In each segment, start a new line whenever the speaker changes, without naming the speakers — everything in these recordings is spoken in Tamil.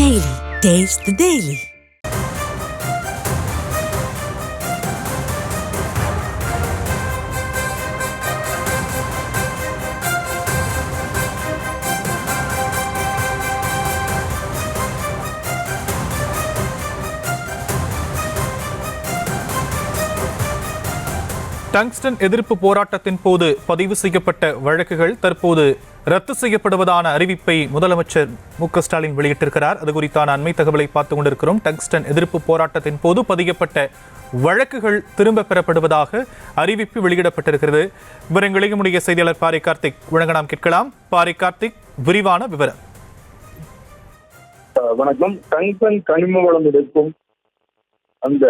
Daily. Taste the Daily.
Tungsten எதிர்ப்பு போராட்டத்தின் போது பதிவு செய்யப்பட்ட வழக்குகள் தற்போது ரத்து செய்யப்படுவதான அறிவிப்பை முதலமைச்சர் மு.க.ஸ்டாலின் வெளியிட்டிருக்கிறார். அது குறித்தான அண்மை தகவலை பார்த்துக் கொண்டிருக்கிறோம். டங்ஸ்டன் எதிர்ப்பு போராட்டத்தின் போது பதியப்பட்ட வழக்குகள் திரும்ப பெறப்படுவதாக அறிவிப்பு வெளியிடப்பட்டிருக்கிறது. விவரங்களை நம்முடைய செய்தியாளர் பாரி கார்த்திக் வழங்க நாம் கேட்கலாம். பாரி கார்த்திக், விரிவான விவரம்.
வணக்கம். டங்ஸ்டன் கனிம வளம் எடுக்கும் அந்த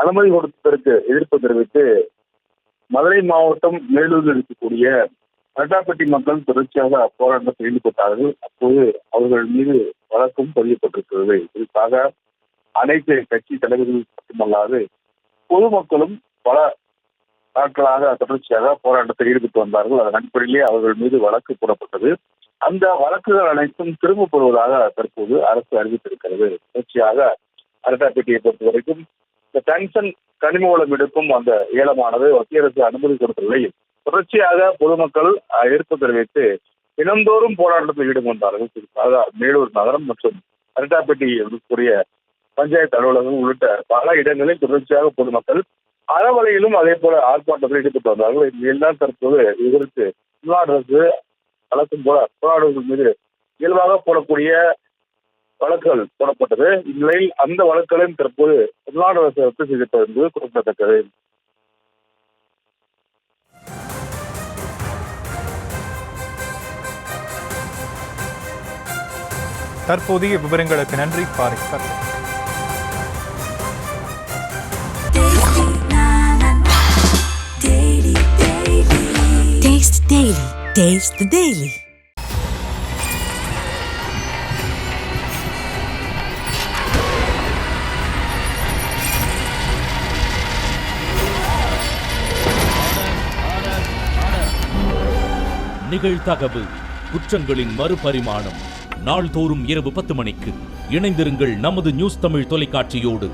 அனுமதி கொடுத்ததற்கு எதிர்ப்பு தெரிவித்து மதுரை மாவட்டம் மேலூரில் இருக்கக்கூடிய அரட்டாப்பட்டி மக்கள் தொடர்ச்சியாக போராட்டத்தில் ஈடுபட்டார்கள். அப்போது அவர்கள் மீது வழக்கும் பதியப்பட்டிருக்கிறது. இதற்காக அனைத்து கட்சி தலைவர்கள் மட்டுமல்லாது பொதுமக்களும் பல நாட்களாக தொடர்ச்சியாக போராட்டத்தில் ஈடுபட்டு வந்தார்கள். அதன் அடிப்படையிலேயே அவர்கள் மீது வழக்கு போடப்பட்டது. அந்த வழக்குகள் அனைத்தும் திரும்பப் பெறுவதாக தற்போது அரசு அறிவித்திருக்கிறது. தொடர்ச்சியாக அரட்டாப்பட்டியை பொறுத்த வரைக்கும் இந்த டங்ஸ்டன் கனிம வளம் எடுக்கும் அந்த ஏலமானது மத்திய அரசு அனுமதி கொடுத்ததில்லை. தொடர்ச்சியாக பொதுமக்கள் எதிர்ப்பு தெரிவித்து தினந்தோறும் போராட்டத்தில் ஈடுபட்டார்கள். குறிப்பாக மேலூர் நகரம் மற்றும் அரட்டாப்பட்டி இருக்கக்கூடிய பஞ்சாயத்து அலுவலகம் உள்ளிட்ட பல இடங்களில் தொடர்ச்சியாக பொதுமக்கள் அறவலையிலும் அதே போல ஆர்ப்பாட்டத்தில் ஈடுபட்டு வந்தார்கள். இதெல்லாம் தற்போது எதிர்த்து தமிழ்நாடு அரசு வழக்கம் போல போராடுவதன் மீது இயல்பாக போடக்கூடிய வழக்குகள் போடப்பட்டது. இந்நிலையில் அந்த வழக்குகளையும் தற்போது தமிழ்நாடு அரசு ரத்து செய்திருப்பது என்பது குறிப்பிடத்தக்கது.
தற்போதைய விவரங்களுக்கு நன்றி Pari Karthik.
Taste the Daily. Taste the Daily.
நிகழ்தகவு குற்றங்களின் மறுபரிமாணம் நாள்தோறும் இரவு 10 மணிக்கு இணைந்திருங்கள் நமது நியூஸ் தமிழ் தொலைக்காட்சியோடு.